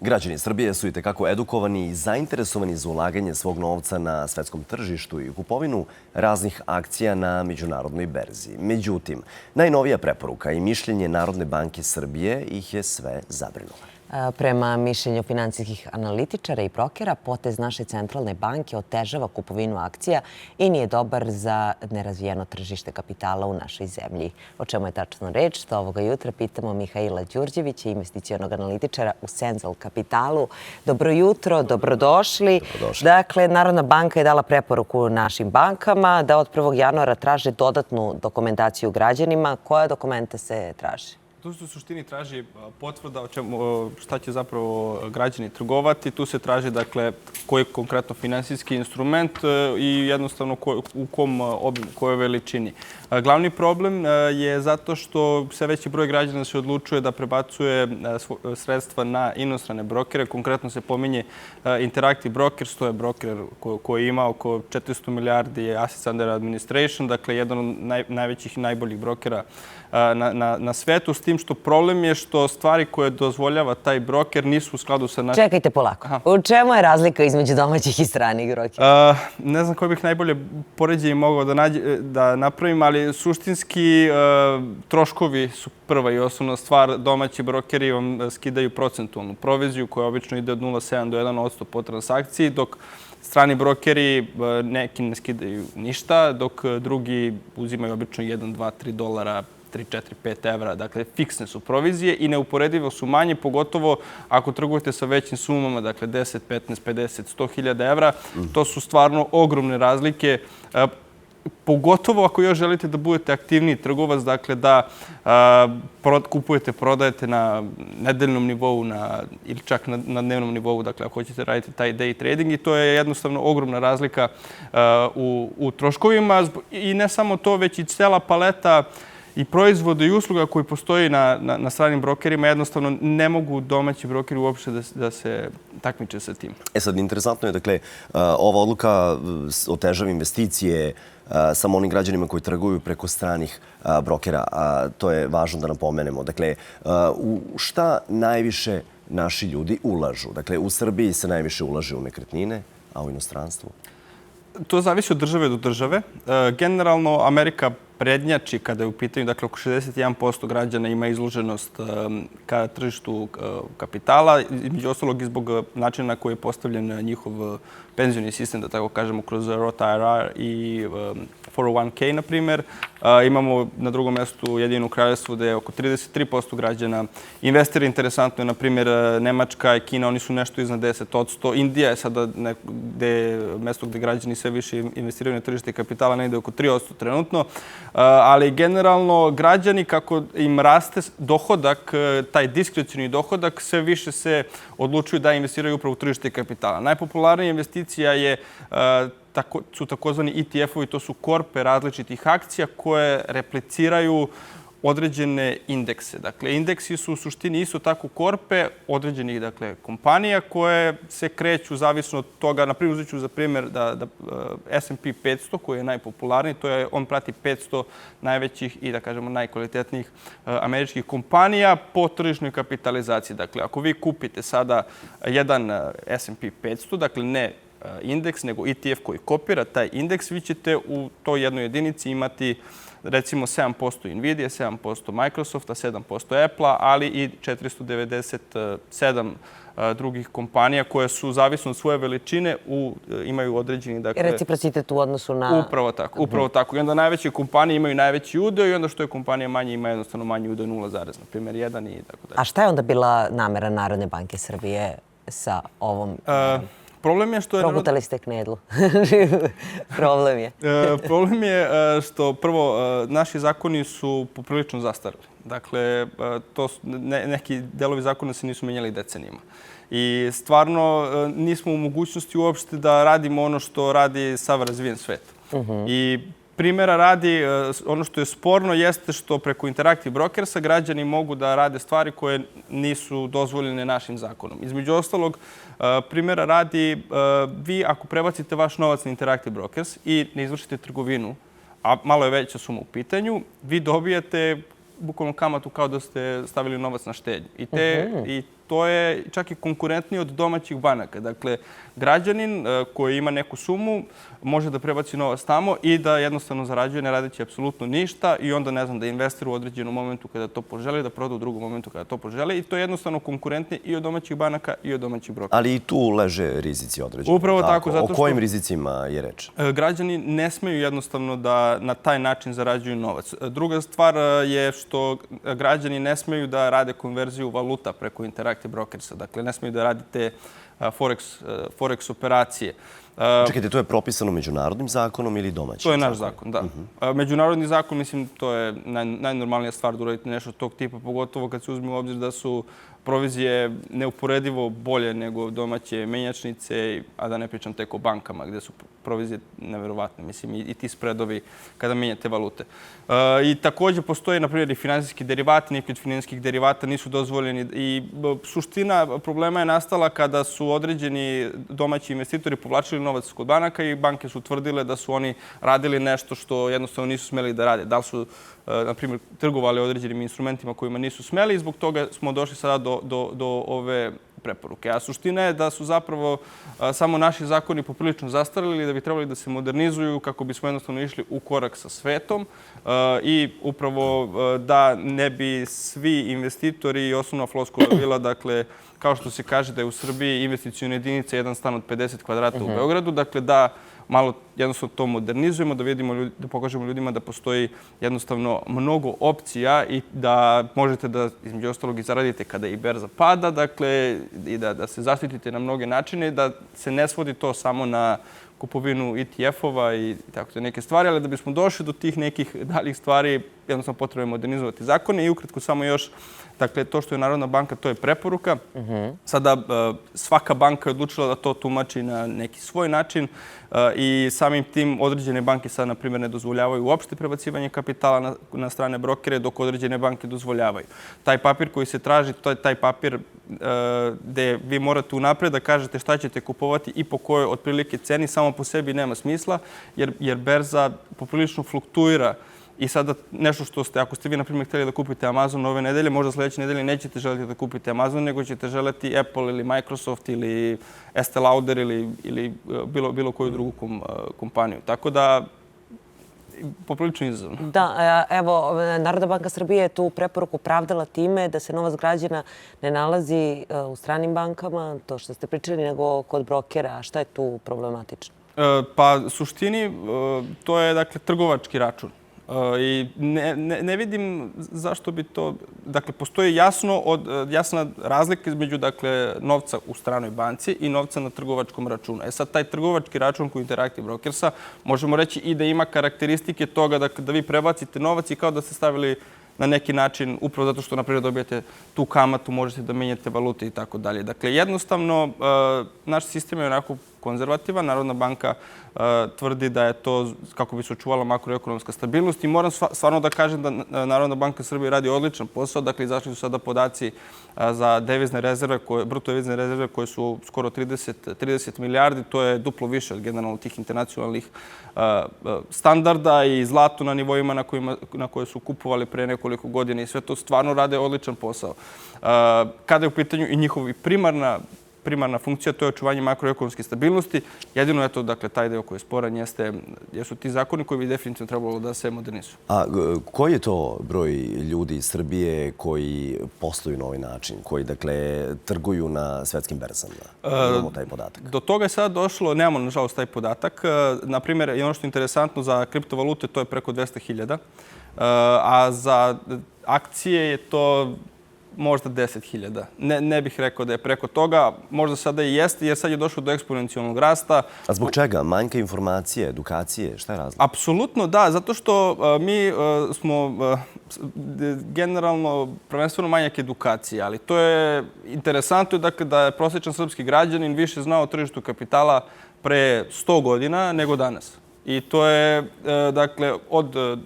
Građani Srbije su itekako edukovani i zainteresovani za ulaganje svog novca na svetskom tržištu i kupovinu raznih akcija na međunarodnoj berzi. Međutim, najnovija preporuka i mišljenje Narodne banke Srbije ih je sve zabrinula. Prema mišljenju finansijskih analitičara i brokera, potez naše centralne banke otežava kupovinu akcija i nije dobar za nerazvijeno tržište kapitala u našoj zemlji. O čemu je tačno reč, to ovoga jutra pitamo Mihaila Đurđevića, investicionog analitičara u Senzal Kapitalu. Dobro jutro, dobrodošli. Dakle, Narodna banka je dala preporuku našim bankama da od 1. januara traže dodatnu dokumentaciju građanima. Koja dokumenta se traži? Tu se u suštini traži potvrda šta će zapravo građani trgovati. Tu se traži, dakle, koji je konkretno finansijski instrument i jednostavno u kom obimu, kojoj veličini. Glavni problem je zato što sve veći broj građana se odlučuje da prebacuje sredstva na inostrane brokere. Konkretno se pominje Interactive Brokers, to je broker koji ima oko 400 milijardi assets under administration, dakle, jedan od najvećih i najboljih brokera na svetu, s tim što problem je što stvari koje dozvoljava taj broker nisu u skladu sa našim... Čekajte polako. U čemu je razlika između domaćih i stranih brokera? Ne znam koji bih najbolje poređenje mogao da napravim, ali suštinski troškovi su prva i osnovna stvar. Domaći brokeri vam skidaju procentualnu proviziju koja obično ide od 0,7 do 1% po transakciji, dok strani brokeri neki ne skidaju ništa, dok drugi uzimaju obično 1, 2, 3 dolara, 3, 4, 5 evra. Dakle, fiksne su provizije i neuporedivo su manje, pogotovo ako trgujete sa većim sumama, dakle 10, 15, 50, 100 hiljada evra. To su stvarno ogromne razlike. Pogotovo ako još želite da budete aktivniji trgovac, dakle da kupujete, prodajete na nedeljnom nivou ili čak na dnevnom nivou, dakle ako hoćete raditi taj day trading, i to je jednostavno ogromna razlika u troškovima. I ne samo to, već i cela paleta i proizvoda i usluga koji postoji na stranim brokerima, jednostavno ne mogu domaći brokeri uopšte da se takmiče sa tim. Sad, interesantno je, dakle, ova odluka otežava investicije samo onim građanima koji trguju preko stranih brokera. To je važno da napomenemo. Dakle, u šta najviše naši ljudi ulažu? Dakle, u Srbiji se najviše ulaže u nekretnine, a u inostranstvu? To zavisi od države do države. Generalno, Amerika prednjači kada je u pitanju, dakle, oko 61% građana ima izloženost ka tržištu kapitala, između ostalog i zbog načina na koji je postavljen njihov penzioni sistem, da tako kažemo, kroz Roth IRA i 401k, na primjer. Imamo na drugom mjestu Jedinu kraljevstvo gde je oko 33% građana investira. Interesantno je, na primjer, Nemačka i Kina, oni su nešto iznad 10%. Indija je sada mjesto gde građani sve više investiraju na tržište kapitala, negde oko 3% trenutno. Ali generalno građani, kako im raste dohodak, taj diskrecioni dohodak, sve više se odlučuju da investiraju upravo u tržište kapitala. Najpopularnija investicija su takozvani ETF-ovi, to su korpe različitih akcija koje repliciraju određene indekse. Dakle, indeksi su u suštini isto tako korpe određenih, dakle, kompanija koje se kreću zavisno od toga. Na primjer, uzet ću za primjer da S&P 500, koji je najpopularniji, on prati 500 najvećih i, da kažemo, najkvalitetnijih američkih kompanija po tržišnoj kapitalizaciji. Dakle, ako vi kupite sada jedan S&P 500, dakle, ne indeks, nego ETF koji kopira taj indeks, vi ćete u toj jednoj jedinici imati recimo 7% Nvidia, 7% Microsofta, 7% Apple-a, ali i 497 drugih kompanija koje su, zavisno od svoje veličine, imaju određeni... Reciprocitet u odnosu na... Upravo tako. I onda najveće kompanije imaju najveći udeo i onda što je kompanija manje ima jednostavno manji udeo 0, na primjer 1 i tako dalje. A šta je onda bila namera Narodne banke Srbije sa ovom... Problem je što je... Progutali ste knedlu. Problem je. Problem je što, prvo, naši zakoni su poprilično zastarili. Dakle, neki delovi zakona se nisu menjali decenijima. I stvarno nismo u mogućnosti uopšte da radimo ono što radi sav razvijen svet. I primjera radi, ono što je sporno jeste što preko Interactive Brokersa građani mogu da rade stvari koje nisu dozvoljene našim zakonom. Između ostalog, primjera radi, vi ako prebacite vaš novac na Interactive Brokers i ne izvršite trgovinu, a malo je veća suma u pitanju, vi dobijate bukvalno kamatu kao da ste stavili novac na štednju. I to je čak i konkurentnije od domaćih banaka. Dakle, građanin koji ima neku sumu može da prebaci novac tamo i da jednostavno zarađuje ne radeći apsolutno ništa i onda, ne znam, da investira u određenom momentu kada to poželi, da proda u drugom momentu kada to poželi i to je jednostavno konkurentnije i od domaćih banaka i od domaćih brokera. Ali i tu leže rizici određeni. Upravo tako, zato što... O kojim rizicima je reč? Građani ne smeju jednostavno da na taj način zarađuju novac. Druga stvar je što građani ne smeju da rade konverziju valuta preko Interactive Brokersa. Dakle, ne smeju da radite forex operacije. Čekajte, to je propisano međunarodnim zakonom ili domaćim? To je naš zakon, da. Međunarodni zakon, mislim, to je najnormalnija stvar da uradite nešto tog tipa, pogotovo kad se uzme u obzir da su provizije neuporedivo bolje nego domaće menjačnice, a da ne pričam tek o bankama gde su provizije neverovatne, mislim, i ti spredovi kada menjate valute. I također postoje, na primjer, i finansijski derivati, neki od finansijskih derivata nisu dozvoljeni i suština problema je nastala kada su određeni domaći investitori povlačili novac kod banaka i banke su tvrdile da su oni radili nešto što jednostavno nisu smeli da rade. Da li su, na primjer, trgovali određenim instrumentima kojima nisu smeli i zbog toga smo došli sada do ove preporuke. A suština je da su zapravo samo naši zakoni poprilično zastarili i da bi trebali da se modernizuju kako bismo jednostavno išli u korak sa svetom i upravo da ne bi svi investitori i osnovna floskula bila, dakle, kao što se kaže da je u Srbiji investiciona jedinica jedan stan od 50 kvadrata u Beogradu, dakle da malo jednostavno to modernizujemo, da vidimo, da pokažemo ljudima da postoji jednostavno mnogo opcija i da možete da, između ostalog, i zaradite kada i berza pada, dakle, i da se zaštitite na mnoge načine, da se ne svodi to samo na kupovinu ETF-ova i tako te neke stvari, ali da bismo došli do tih nekih daljih stvari, jednostavno potrebno je modernizovati zakone i ukratko samo još, dakle, to što je Narodna banka, to je preporuka. Sada svaka banka je odlučila da to tumači na neki svoj način i samim tim određene banke sad, na primjer, ne dozvoljavaju uopšte prebacivanje kapitala na strane brokere, dok određene banke dozvoljavaju. Taj papir koji se traži, to je taj papir gde vi morate unapred da kažete šta ćete kupovati i po kojoj otprilike ceni, samo po sebi nema smisla, jer berza poprilično fluktuira. I sada nešto što ste, ako ste vi, na primjer, htjeli da kupite Amazon ove nedelje, možda sljedeće nedelje nećete želiti da kupite Amazon, nego ćete želeti Apple ili Microsoft ili Estee Lauder ili bilo koju drugu kompaniju. Tako da, poprilično izazovno. Da, evo, Narodna banka Srbije je tu preporuku pravdala time da se novac građana ne nalazi u stranim bankama, to što ste pričali, nego kod brokera. Šta je tu problematično? Pa, suštini, to je, dakle, trgovački račun. I ne vidim zašto bi to... Dakle, postoji jasna razlika između, dakle, novca u stranoj banci i novca na trgovačkom računu. Sad, taj trgovački račun kod Interactive Brokersa možemo reći i da ima karakteristike toga da vi prebacite novac i kao da ste stavili na neki način, upravo zato što, naprijed, dobijete tu kamatu, možete da menjate valute i tako dalje. Dakle, jednostavno, naš sistem je onako konzervativan. Narodna banka tvrdi da je to kako bi se očuvala makroekonomska stabilnost i moram stvarno da kažem da Narodna banka Srbije radi odličan posao. Dakle, izašli su sada podaci za devizne rezerve, bruto devizne rezerve koje su skoro 30 milijardi. To je duplo više od generalno tih internacionalnih standarda i zlato na nivoima na koje su kupovali pre nekoliko godina i sve to stvarno rade odličan posao. Kada je u pitanju i njihovi primarna funkcija, to je očuvanje makroekonomske stabilnosti. Jedino, eto, dakle, taj deo koji je sporan jesu ti zakoni koji bi definitivno trebalo da se modernizuju. A koji je to broj ljudi iz Srbije koji posluju na ovaj način, koji, dakle, trguju na svetskim berzama? Imamo taj podatak. Do toga je sada došlo, nemamo, nažalost, taj podatak. Naprimjer, i ono što je interesantno za kriptovalute, to je preko 200.000, a za akcije je to možda 10.000. Ne bih rekao da je preko toga. Možda sada i jeste, jer sad je došlo do eksponencijalnog rasta. A zbog čega? Manjka informacije, edukacije? Šta je razlog? Apsolutno da, zato što mi smo generalno prvenstveno manjak edukacije, ali to je interesantno da je prosječan srpski građanin više znao o tržištu kapitala pre 100 godina nego danas. I to je, dakle, od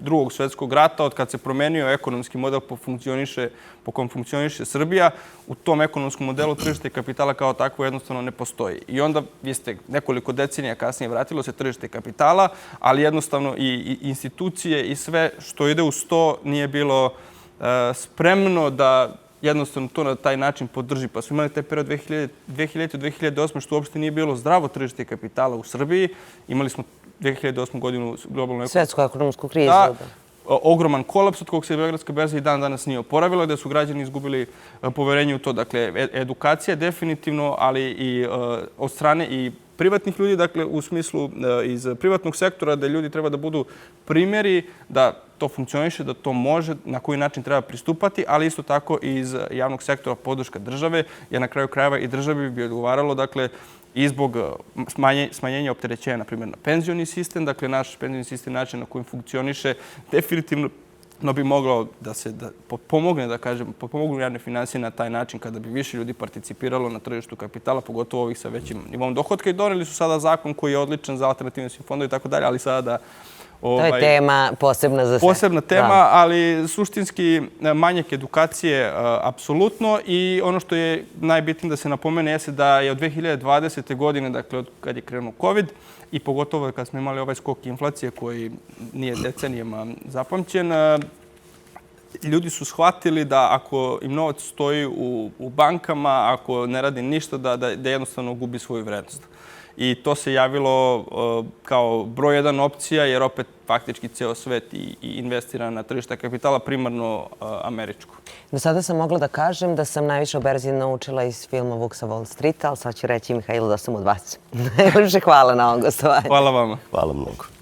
Drugog svjetskog rata, od kad se promenio ekonomski model po kom funkcioniše Srbija, u tom ekonomskom modelu tržište kapitala kao takvo jednostavno ne postoji. I onda vi ste nekoliko decenija kasnije vratilo se tržište kapitala, ali jednostavno i institucije i sve što ide uz to nije bilo spremno da jednostavno to na taj način podrži. Pa smo imali taj period 2000-2008 što uopšte nije bilo zdravo tržište kapitala u Srbiji. Imali smo 2008. godinu globalnu svetsku ekonomsku krizu. Da, ogroman kolaps od kog se Beogradska berza i dan danas nije oporavila, gde su građani izgubili poverenje u to. Dakle, edukacija definitivno, ali i od strane i privatnih ljudi, dakle u smislu iz privatnog sektora, da ljudi treba da budu primjeri, da to funkcioniše, da to može, na koji način treba pristupati, ali isto tako i iz javnog sektora podrška države, jer na kraju krajeva i državi bi odgovaralo, dakle, i zbog smanjenja opterećenja, na primjer, na penzioni sistem. Dakle, naš penzioni sistem, način na kojim funkcioniše, definitivno bi moglo da se pomogne, da kažem, pomognu javne financije na taj način kada bi više ljudi participiralo na tržištu kapitala, pogotovo ovih sa većim nivom dohotka. I doneli su sada zakon koji je odličan za alternativne fondove i tako dalje, ali sada da... To je tema posebna za sve. Posebna tema, ali suštinski manjak edukacije apsolutno i ono što je najbitnije da se napomene jeste da je od 2020. godine, dakle od kad je krenuo COVID i pogotovo kad smo imali ovaj skok inflacije koji nije decenijama zapamćen, ljudi su shvatili da ako im novac stoji u bankama, ako ne radi ništa, da jednostavno gubi svoju vrednost. I to se javilo kao broj jedan opcija, jer opet faktički ceo svet i investira na tržište kapitala, primarno američko. Do sada sam mogla da kažem da sam najviše o berzi naučila iz filma Vuk sa Wall Streeta, ali sad ću reći Mihajlu da sam od vas. Najljepše hvala na ovom gostovanju. Hvala vama. Hvala mnogo.